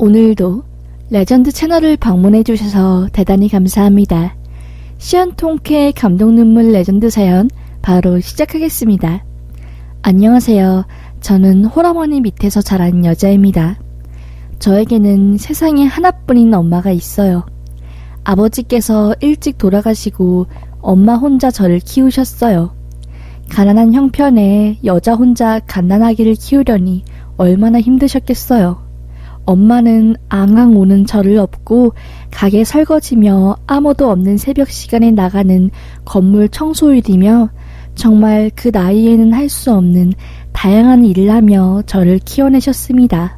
오늘도 레전드 채널을 방문해주셔서 대단히 감사합니다. 시원통쾌 감동 눈물 레전드 사연 바로 시작하겠습니다. 안녕하세요. 저는 홀어머니 밑에서 자란 여자입니다. 저에게는 세상에 하나뿐인 엄마가 있어요. 아버지께서 일찍 돌아가시고 엄마 혼자 저를 키우셨어요. 가난한 형편에 여자 혼자 갓난아기를 키우려니 얼마나 힘드셨겠어요. 엄마는 앙앙 우는 저를 업고 가게 설거지며 아무도 없는 새벽 시간에 나가는 건물 청소일이며 정말 그 나이에는 할 수 없는 다양한 일을 하며 저를 키워내셨습니다.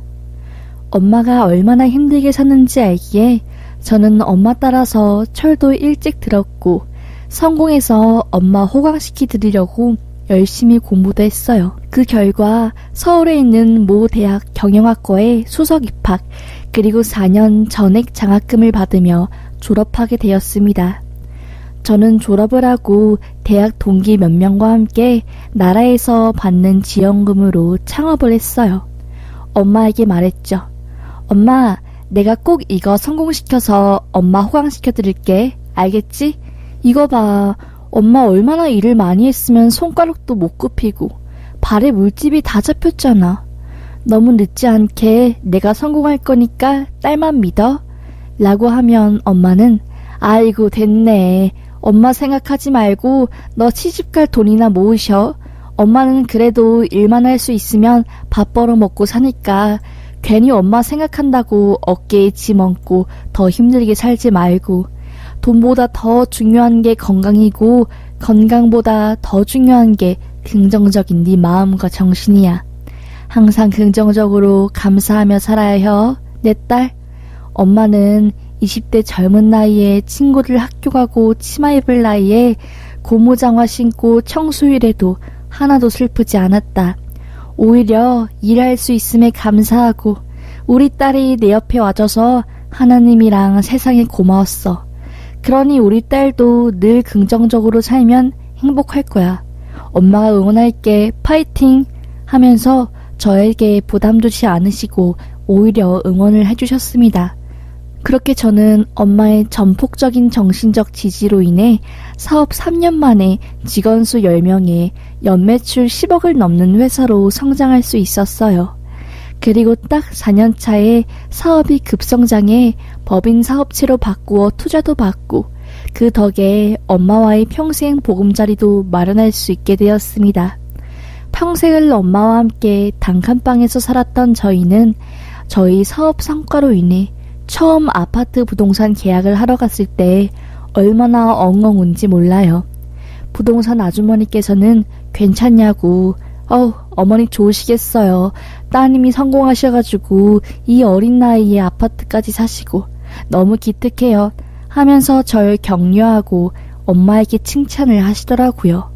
엄마가 얼마나 힘들게 사는지 알기에 저는 엄마 따라서 철도 일찍 들었고 성공해서 엄마 호강시키 드리려고 열심히 공부도 했어요. 그 결과 서울에 있는 모 대학 경영학과에 수석 입학 그리고 4년 전액 장학금을 받으며 졸업하게 되었습니다. 저는 졸업을 하고 대학 동기 몇 명과 함께 나라에서 받는 지원금으로 창업을 했어요. 엄마에게 말했죠. 엄마, 내가 꼭 이거 성공시켜서 엄마 호강시켜 드릴게. 알겠지? 이거 봐. 엄마 얼마나 일을 많이 했으면 손가락도 못 굽히고 발에 물집이 다 잡혔잖아. 너무 늦지 않게 내가 성공할 거니까 딸만 믿어. 라고 하면 엄마는 아이고 됐네. 엄마 생각하지 말고 너 시집갈 돈이나 모으셔. 엄마는 그래도 일만 할 수 있으면 밥 벌어 먹고 사니까 괜히 엄마 생각한다고 어깨에 짐 얹고 더 힘들게 살지 말고 돈보다 더 중요한 게 건강이고 건강보다 더 중요한 게 긍정적인 네 마음과 정신이야. 항상 긍정적으로 감사하며 살아야 내 딸. 엄마는 20대 젊은 나이에 친구들 학교 가고 치마 입을 나이에 고무장화 신고 청소일에도 하나도 슬프지 않았다. 오히려 일할 수 있음에 감사하고 우리 딸이 내 옆에 와줘서 하나님이랑 세상에 고마웠어. 그러니 우리 딸도 늘 긍정적으로 살면 행복할 거야. 엄마가 응원할게. 파이팅! 하면서 저에게 부담 주지 않으시고 오히려 응원을 해주셨습니다. 그렇게 저는 엄마의 전폭적인 정신적 지지로 인해 사업 3년 만에 직원 수 10명에 연매출 10억을 넘는 회사로 성장할 수 있었어요. 그리고 딱 4년 차에 사업이 급성장해 법인 사업체로 바꾸어 투자도 받고 그 덕에 엄마와의 평생 보금자리도 마련할 수 있게 되었습니다. 평생을 엄마와 함께 단칸방에서 살았던 저희는 저희 사업 성과로 인해 처음 아파트 부동산 계약을 하러 갔을 때 얼마나 엉엉 운지 몰라요. 부동산 아주머니께서는 괜찮냐고 어머니 좋으시겠어요. 따님이 성공하셔가지고 이 어린 나이에 아파트까지 사시고 너무 기특해요 하면서 절 격려하고 엄마에게 칭찬을 하시더라고요.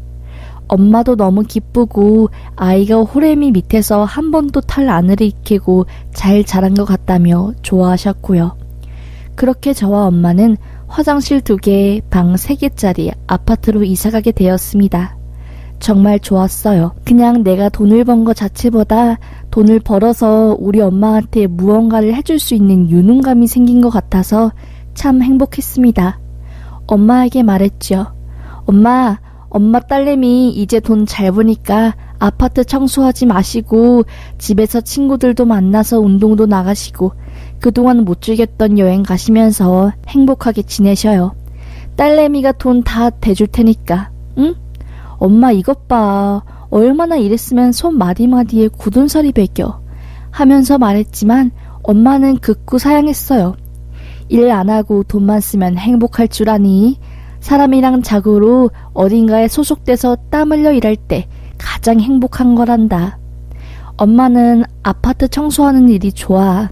엄마도 너무 기쁘고 아이가 호래미 밑에서 한 번도 탈 안 일으키고 잘 자란 것 같다며 좋아하셨고요. 그렇게 저와 엄마는 화장실 2개, 방 3개짜리 아파트로 이사가게 되었습니다. 정말 좋았어요. 그냥 내가 돈을 번 것 자체보다 돈을 벌어서 우리 엄마한테 무언가를 해줄 수 있는 유능감이 생긴 것 같아서 참 행복했습니다. 엄마에게 말했죠. 엄마 딸내미 이제 돈 잘 버니까 아파트 청소하지 마시고 집에서 친구들도 만나서 운동도 나가시고 그동안 못 즐겼던 여행 가시면서 행복하게 지내셔요. 딸내미가 돈 다 대줄 테니까. 응? 엄마 이것 봐. 얼마나 일했으면 손 마디마디에 굳은 살이 배겨. 하면서 말했지만 엄마는 극구 사양했어요. 일 안 하고 돈만 쓰면 행복할 줄 아니? 사람이랑 자고로 어딘가에 소속돼서 땀 흘려 일할 때 가장 행복한 거란다. 엄마는 아파트 청소하는 일이 좋아.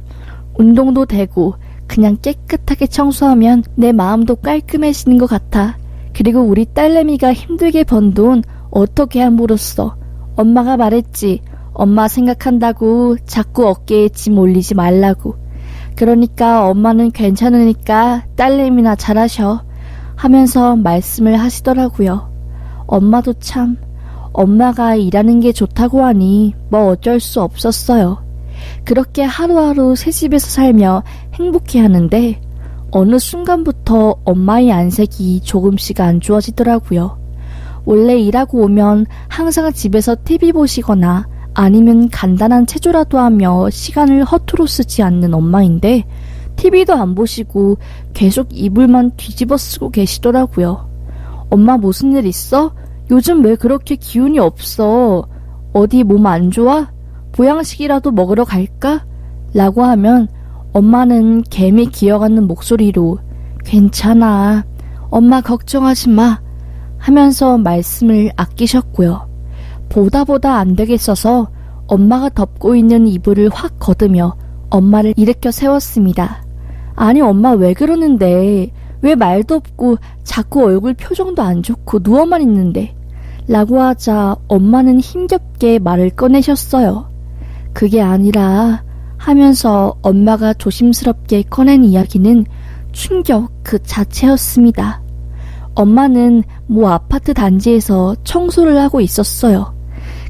운동도 되고 그냥 깨끗하게 청소하면 내 마음도 깔끔해지는 것 같아. 그리고 우리 딸내미가 힘들게 번 돈 어떻게 함으로써 엄마가 말했지. 엄마 생각한다고 자꾸 어깨에 짐 올리지 말라고. 그러니까 엄마는 괜찮으니까 딸내미나 잘하셔 하면서 말씀을 하시더라고요. 엄마도 참 엄마가 일하는 게 좋다고 하니 뭐 어쩔 수 없었어요. 그렇게 하루하루 새 집에서 살며 행복해하는데 어느 순간부터 엄마의 안색이 조금씩 안 좋아지더라고요. 원래 일하고 오면 항상 집에서 TV 보시거나 아니면 간단한 체조라도 하며 시간을 허투루 쓰지 않는 엄마인데 TV도 안 보시고 계속 이불만 뒤집어 쓰고 계시더라고요. 엄마 무슨 일 있어? 요즘 왜 그렇게 기운이 없어? 어디 몸 안 좋아? 보양식이라도 먹으러 갈까? 라고 하면 엄마는 개미 기어가는 목소리로 괜찮아. 엄마 걱정하지 마. 하면서 말씀을 아끼셨고요. 보다 안 되겠어서 엄마가 덮고 있는 이불을 확 걷으며 엄마를 일으켜 세웠습니다. 아니 엄마 왜 그러는데? 왜 말도 없고 자꾸 얼굴 표정도 안 좋고 누워만 있는데? 라고 하자 엄마는 힘겹게 말을 꺼내셨어요. 그게 아니라 하면서 엄마가 조심스럽게 꺼낸 이야기는 충격 그 자체였습니다. 엄마는 모 아파트 단지에서 청소를 하고 있었어요.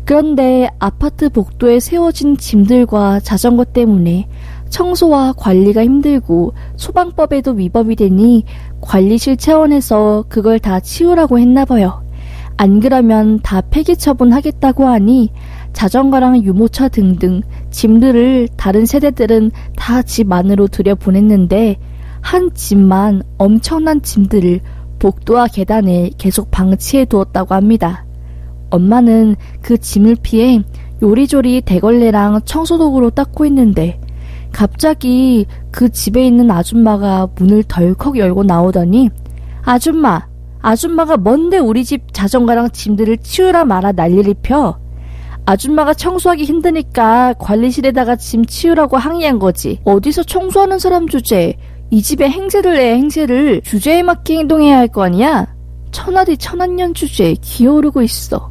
그런데 아파트 복도에 세워진 짐들과 자전거 때문에 청소와 관리가 힘들고 소방법에도 위법이 되니 관리실 차원에서 그걸 다 치우라고 했나봐요. 안 그러면 다 폐기 처분하겠다고 하니 자전거랑 유모차 등등 짐들을 다른 세대들은 다 집 안으로 들여보냈는데 한 집만 엄청난 짐들을 복도와 계단에 계속 방치해 두었다고 합니다. 엄마는 그 짐을 피해 요리조리 대걸레랑 청소도구로 닦고 있는데 갑자기 그 집에 있는 아줌마가 문을 덜컥 열고 나오더니 아줌마가 뭔데 우리 집 자전거랑 짐들을 치우라 마라 난리를 펴. 아줌마가 청소하기 힘드니까 관리실에다가 짐 치우라고 항의한 거지. 어디서 청소하는 사람 주제에 이 집에 행세를 해 행세를. 주제에 맞게 행동해야 할 거 아니야. 천하디 천한년 주제에 기어오르고 있어.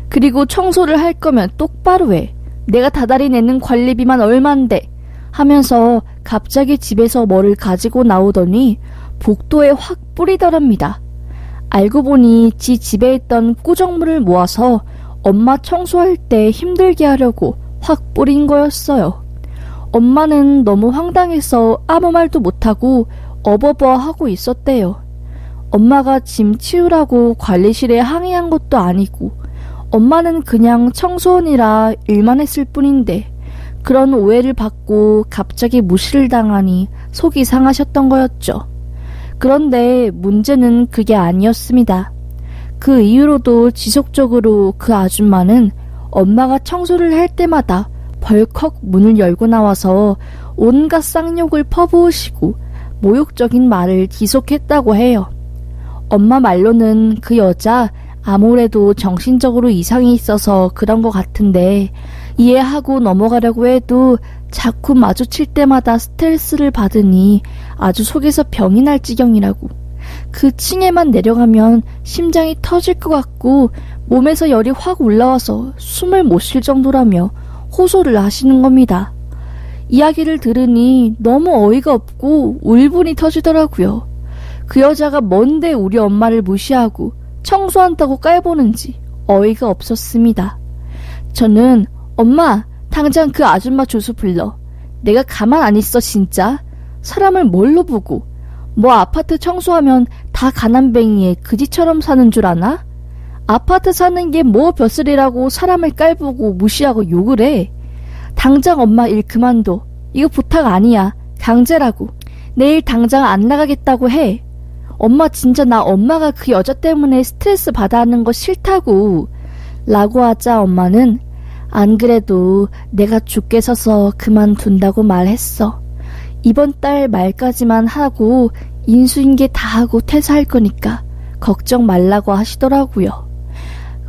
그리고 청소를 할 거면 똑바로 해. 내가 다달이 내는 관리비만 얼만데 하면서 갑자기 집에서 뭐를 가지고 나오더니 복도에 확 뿌리더랍니다. 알고 보니 지 집에 있던 꾸정물을 모아서 엄마 청소할 때 힘들게 하려고 확 뿌린 거였어요. 엄마는 너무 황당해서 아무 말도 못하고 어버버하고 있었대요. 엄마가 짐 치우라고 관리실에 항의한 것도 아니고 엄마는 그냥 청소원이라 일만 했을 뿐인데 그런 오해를 받고 갑자기 무시를 당하니 속이 상하셨던 거였죠. 그런데 문제는 그게 아니었습니다. 그 이후로도 지속적으로 그 아줌마는 엄마가 청소를 할 때마다 벌컥 문을 열고 나와서 온갖 쌍욕을 퍼부으시고 모욕적인 말을 지속했다고 해요. 엄마 말로는 그 여자 아무래도 정신적으로 이상이 있어서 그런 것 같은데 이해하고 넘어가려고 해도 자꾸 마주칠 때마다 스트레스를 받으니 아주 속에서 병이 날 지경이라고. 그 층에만 내려가면 심장이 터질 것 같고 몸에서 열이 확 올라와서 숨을 못 쉴 정도라며 호소를 하시는 겁니다. 이야기를 들으니 너무 어이가 없고 울분이 터지더라고요. 그 여자가 뭔데 우리 엄마를 무시하고 청소한다고 깔보는지 어이가 없었습니다. 저는 엄마 당장 그 아줌마 조수 불러. 내가 가만 안 있어 진짜. 사람을 뭘로 보고. 뭐 아파트 청소하면 다 가난뱅이에 그지처럼 사는 줄 아나? 아파트 사는 게 뭐 벼슬이라고 사람을 깔보고 무시하고 욕을 해. 당장 엄마 일 그만둬. 이거 부탁 아니야. 강제라고. 내일 당장 안 나가겠다고 해. 엄마 진짜 나 엄마가 그 여자 때문에 스트레스 받아 하는 거 싫다고. 라고 하자 엄마는 안 그래도 내가 죽게 서서 그만둔다고 말했어. 이번 달 말까지만 하고 인수인계 다 하고 퇴사할 거니까 걱정 말라고 하시더라고요.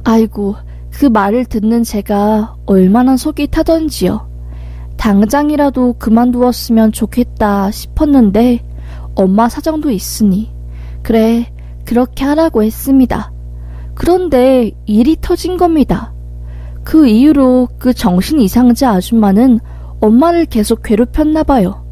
아이고, 그 말을 듣는 제가 얼마나 속이 타던지요. 당장이라도 그만두었으면 좋겠다 싶었는데 엄마 사정도 있으니 그래, 그렇게 하라고 했습니다. 그런데 일이 터진 겁니다. 그 이후로 그 정신 이상자 아줌마는 엄마를 계속 괴롭혔나 봐요.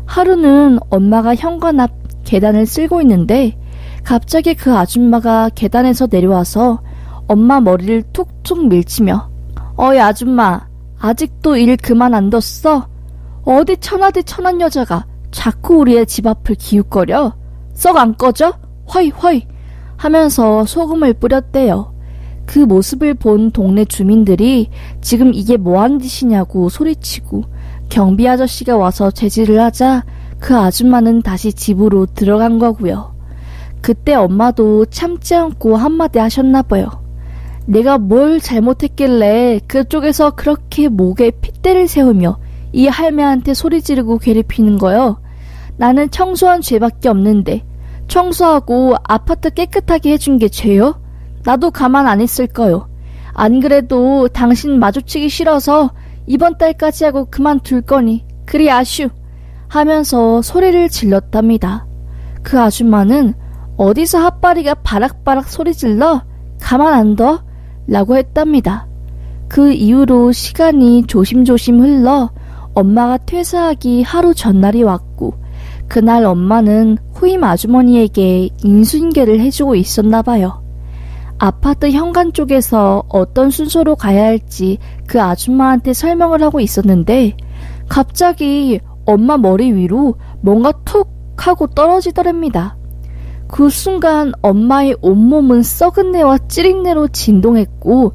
하루는 엄마가 현관 앞 계단을 쓸고 있는데 갑자기 그 아줌마가 계단에서 내려와서 엄마 머리를 툭툭 밀치며 어이 아줌마 아직도 일 그만 안 뒀어? 어디 천하대 천한 여자가 자꾸 우리의 집 앞을 기웃거려? 썩 안 꺼져? 허이 하면서 소금을 뿌렸대요. 그 모습을 본 동네 주민들이 지금 이게 뭐하는 짓이냐고 소리치고 경비 아저씨가 와서 제지를 하자 그 아줌마는 다시 집으로 들어간 거고요. 그때 엄마도 참지 않고 한마디 하셨나봐요. 내가 뭘 잘못했길래 그쪽에서 그렇게 목에 핏대를 세우며 이 할매한테 소리 지르고 괴롭히는 거요. 나는 청소한 죄밖에 없는데 청소하고 아파트 깨끗하게 해준 게 죄요? 나도 가만 안 있을 거요. 안 그래도 당신 마주치기 싫어서 이번 달까지 하고 그만둘 거니 그리 아슈 하면서 소리를 질렀답니다. 그 아줌마는 어디서 핫바리가 바락바락 소리 질러? 가만 안 둬? 라고 했답니다. 그 이후로 시간이 조심조심 흘러 엄마가 퇴사하기 하루 전날이 왔고 그날 엄마는 후임 아주머니에게 인수인계를 해주고 있었나 봐요. 아파트 현관 쪽에서 어떤 순서로 가야 할지 그 아줌마한테 설명을 하고 있었는데 갑자기 엄마 머리 위로 뭔가 툭 하고 떨어지더랍니다. 그 순간 엄마의 온몸은 썩은 내와 찌릿내로 진동했고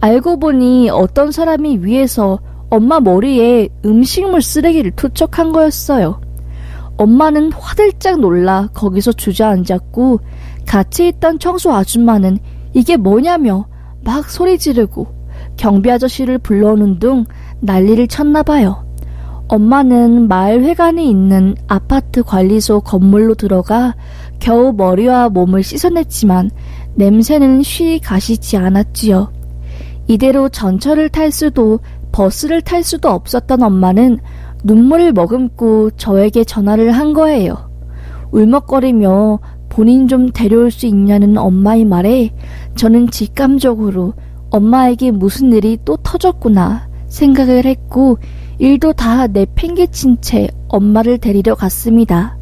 알고 보니 어떤 사람이 위에서 엄마 머리에 음식물 쓰레기를 투척한 거였어요. 엄마는 화들짝 놀라 거기서 주저앉았고 같이 있던 청소 아줌마는 이게 뭐냐며 막 소리 지르고 경비 아저씨를 불러오는 둥 난리를 쳤나봐요. 엄마는 마을 회관에 있는 아파트 관리소 건물로 들어가 겨우 머리와 몸을 씻어냈지만 냄새는 쉬 가시지 않았지요. 이대로 전철을 탈 수도 버스를 탈 수도 없었던 엄마는 눈물을 머금고 저에게 전화를 한 거예요. 울먹거리며 본인 좀 데려올 수 있냐는 엄마의 말에 저는 직감적으로 엄마에게 무슨 일이 또 터졌구나 생각을 했고 일도 다 내팽개친 채 엄마를 데리러 갔습니다.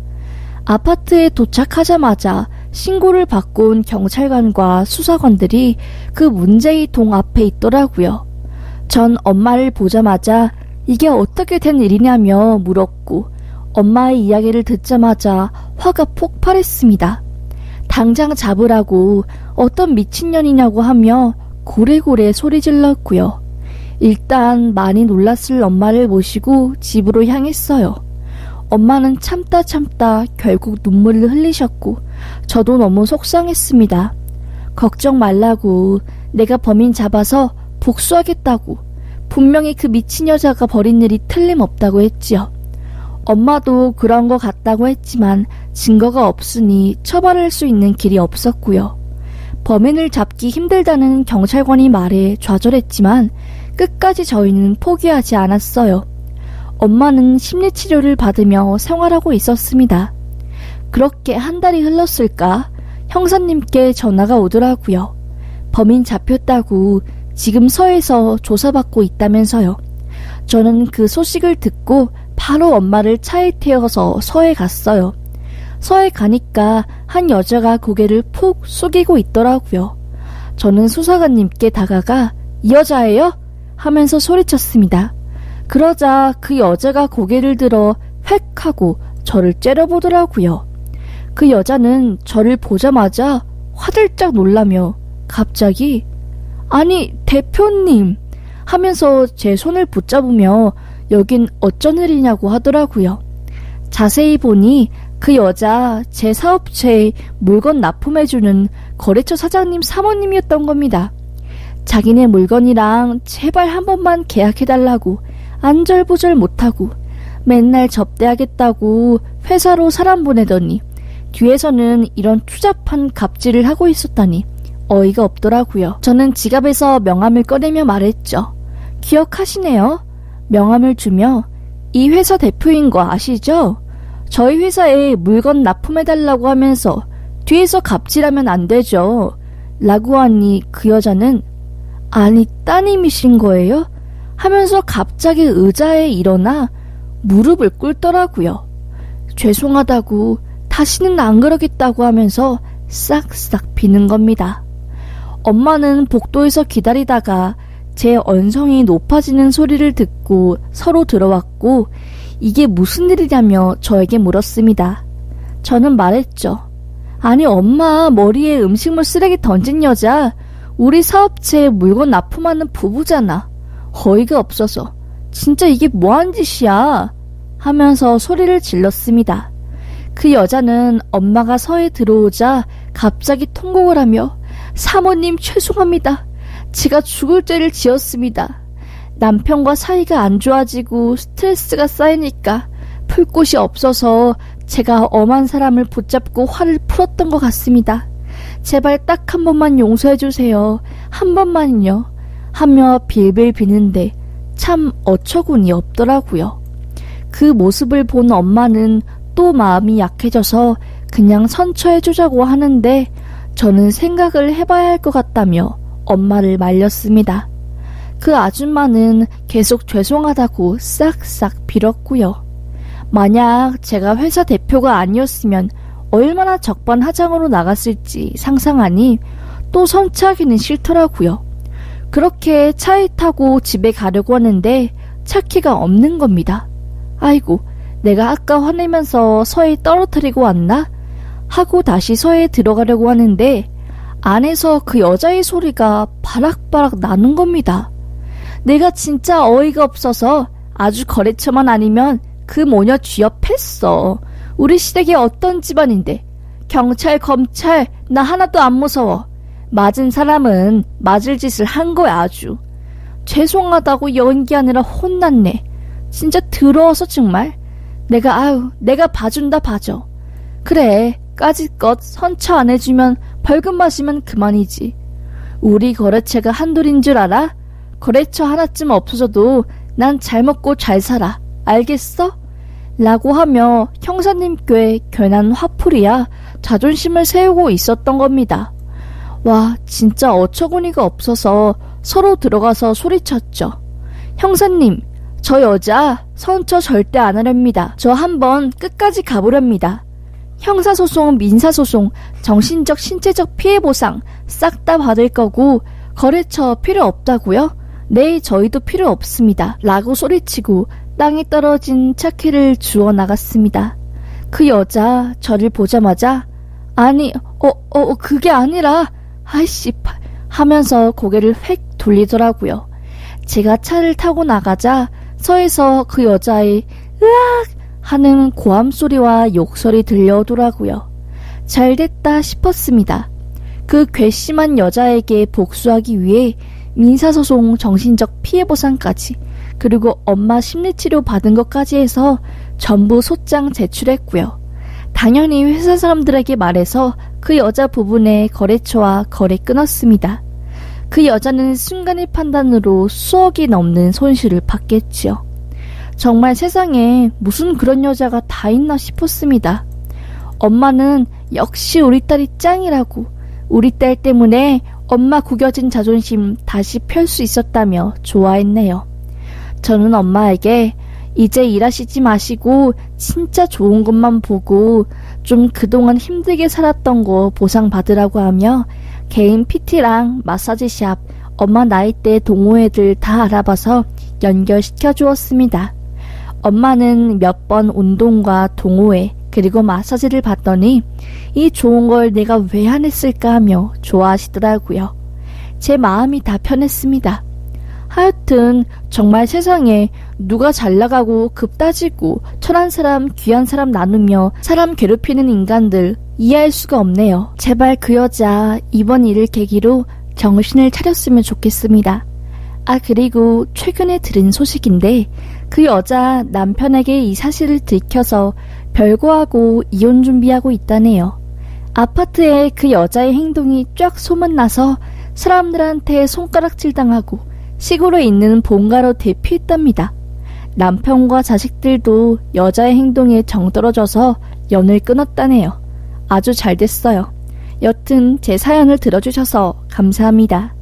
아파트에 도착하자마자 신고를 받고 온 경찰관과 수사관들이 그 문제의 동 앞에 있더라고요. 전 엄마를 보자마자 이게 어떻게 된 일이냐며 물었고 엄마의 이야기를 듣자마자 화가 폭발했습니다. 당장 잡으라고 어떤 미친년이냐고 하며 고래고래 소리 질렀고요. 일단 많이 놀랐을 엄마를 모시고 집으로 향했어요. 엄마는 참다 결국 눈물을 흘리셨고 저도 너무 속상했습니다. 걱정 말라고 내가 범인 잡아서 복수하겠다고 분명히 그 미친 여자가 벌인 일이 틀림없다고 했지요. 엄마도 그런 거 같다고 했지만 증거가 없으니 처벌할 수 있는 길이 없었고요. 범인을 잡기 힘들다는 경찰관이 말에 좌절했지만 끝까지 저희는 포기하지 않았어요. 엄마는 심리치료를 받으며 생활하고 있었습니다. 그렇게 한 달이 흘렀을까 형사님께 전화가 오더라고요. 범인 잡혔다고 지금 서에서 조사받고 있다면서요. 저는 그 소식을 듣고 바로 엄마를 차에 태워서 서에 갔어요. 서에 가니까 한 여자가 고개를 푹 숙이고 있더라고요. 저는 수사관님께 다가가 이 여자예요? 하면서 소리쳤습니다. 그러자 그 여자가 고개를 들어 획 하고 저를 째려보더라고요. 그 여자는 저를 보자마자 화들짝 놀라며 갑자기 아니 대표님 하면서 제 손을 붙잡으며 여긴 어쩐 일이냐고 하더라고요. 자세히 보니 그 여자 제 사업체에 물건 납품해주는 거래처 사장님 사모님이었던 겁니다. 자기네 물건이랑 제발 한 번만 계약해달라고 안절부절 못하고 맨날 접대하겠다고 회사로 사람 보내더니 뒤에서는 이런 추잡한 갑질을 하고 있었다니 어이가 없더라고요. 저는 지갑에서 명함을 꺼내며 말했죠. 기억하시네요? 명함을 주며 이 회사 대표인 거 아시죠? 저희 회사에 물건 납품해달라고 하면서 뒤에서 갑질하면 안 되죠. 라고 하니 그 여자는 아니 따님이신 거예요? 하면서 갑자기 의자에 일어나 무릎을 꿇더라고요. 죄송하다고 다시는 안 그러겠다고 하면서 싹싹 비는 겁니다. 엄마는 복도에서 기다리다가 제 언성이 높아지는 소리를 듣고 서로 들어왔고 이게 무슨 일이냐며 저에게 물었습니다. 저는 말했죠. 아니 엄마, 머리에 음식물 쓰레기 던진 여자 우리 사업체에 물건 납품하는 부부잖아. 어이가 없어서 진짜 이게 뭐한 짓이야 하면서 소리를 질렀습니다. 그 여자는 엄마가 서에 들어오자 갑자기 통곡을 하며 사모님 죄송합니다. 제가 죽을 죄를 지었습니다. 남편과 사이가 안 좋아지고 스트레스가 쌓이니까 풀 곳이 없어서 제가 엄한 사람을 붙잡고 화를 풀었던 것 같습니다. 제발 딱 한 번만 용서해주세요. 한 번만요. 하며 빌빌 비는데 참 어처구니 없더라고요. 그 모습을 본 엄마는 또 마음이 약해져서 그냥 선처해주자고 하는데 저는 생각을 해봐야 할 것 같다며 엄마를 말렸습니다. 그 아줌마는 계속 죄송하다고 싹싹 빌었고요. 만약 제가 회사 대표가 아니었으면 얼마나 적반하장으로 나갔을지 상상하니 또 선처하기는 싫더라고요. 그렇게 차에 타고 집에 가려고 하는데 차키가 없는 겁니다. 아이고, 내가 아까 화내면서 서에 떨어뜨리고 왔나? 하고 다시 서에 들어가려고 하는데 안에서 그 여자의 소리가 바락바락 나는 겁니다. 내가 진짜 어이가 없어서 아주 거래처만 아니면 그 모녀 쥐업했어. 우리 시댁이 어떤 집안인데. 경찰, 검찰 나 하나도 안 무서워. 맞은 사람은 맞을 짓을 한 거야 아주. 죄송하다고 연기하느라 혼났네. 진짜 더러워서 정말. 내가 봐준다 봐줘. 그래, 까짓것 선처 안 해주면 벌금 마시면 그만이지. 우리 거래처가 한둘인 줄 알아? 거래처 하나쯤 없어져도 난 잘 먹고 잘 살아. 알겠어? 라고 하며 형사님께 괜한 화풀이야 자존심을 세우고 있었던 겁니다. 와, 진짜 어처구니가 없어서 서로 들어가서 소리쳤죠. 형사님, 저 여자 선처 절대 안 하렵니다. 저 한번 끝까지 가보렵니다. 형사소송, 민사소송, 정신적, 신체적 피해보상 싹 다 받을 거고 거래처 필요 없다고요? 네, 저희도 필요 없습니다. 라고 소리치고 땅에 떨어진 차키를 주워 나갔습니다. 그 여자 저를 보자마자 아니, 그게 아니라 아이씨 하면서 고개를 획 돌리더라고요. 제가 차를 타고 나가자 서에서 그 여자의 으악 하는 고함 소리와 욕설이 들려오더라고요. 잘됐다 싶었습니다. 그 괘씸한 여자에게 복수하기 위해 민사소송, 정신적 피해보상까지 그리고 엄마 심리치료 받은 것까지 해서 전부 소장 제출했고요. 당연히 회사 사람들에게 말해서 그 여자 부분의 거래처와 거래 끊었습니다. 그 여자는 순간의 판단으로 수억이 넘는 손실을 받겠지요. 정말 세상에 무슨 그런 여자가 다 있나 싶었습니다. 엄마는 역시 우리 딸이 짱이라고, 우리 딸 때문에 엄마 구겨진 자존심 다시 펼 수 있었다며 좋아했네요. 저는 엄마에게 이제 일하시지 마시고 진짜 좋은 것만 보고 좀 그동안 힘들게 살았던 거 보상받으라고 하며 개인 PT랑 마사지샵, 엄마 나이대 동호회들 다 알아봐서 연결시켜 주었습니다. 엄마는 몇 번 운동과 동호회 그리고 마사지를 받더니 이 좋은 걸 내가 왜 안 했을까 하며 좋아하시더라고요. 제 마음이 다 편했습니다. 하여튼 정말 세상에 누가 잘나가고 급 따지고 천한 사람 귀한 사람 나누며 사람 괴롭히는 인간들 이해할 수가 없네요. 제발 그 여자 이번 일을 계기로 정신을 차렸으면 좋겠습니다. 아, 그리고 최근에 들은 소식인데 그 여자 남편에게 이 사실을 들켜서 별거하고 이혼 준비하고 있다네요. 아파트에 그 여자의 행동이 쫙 소문나서 사람들한테 손가락질 당하고 시골에 있는 본가로 대피했답니다. 남편과 자식들도 여자의 행동에 정떨어져서 연을 끊었다네요. 아주 잘 됐어요. 여튼 제 사연을 들어주셔서 감사합니다.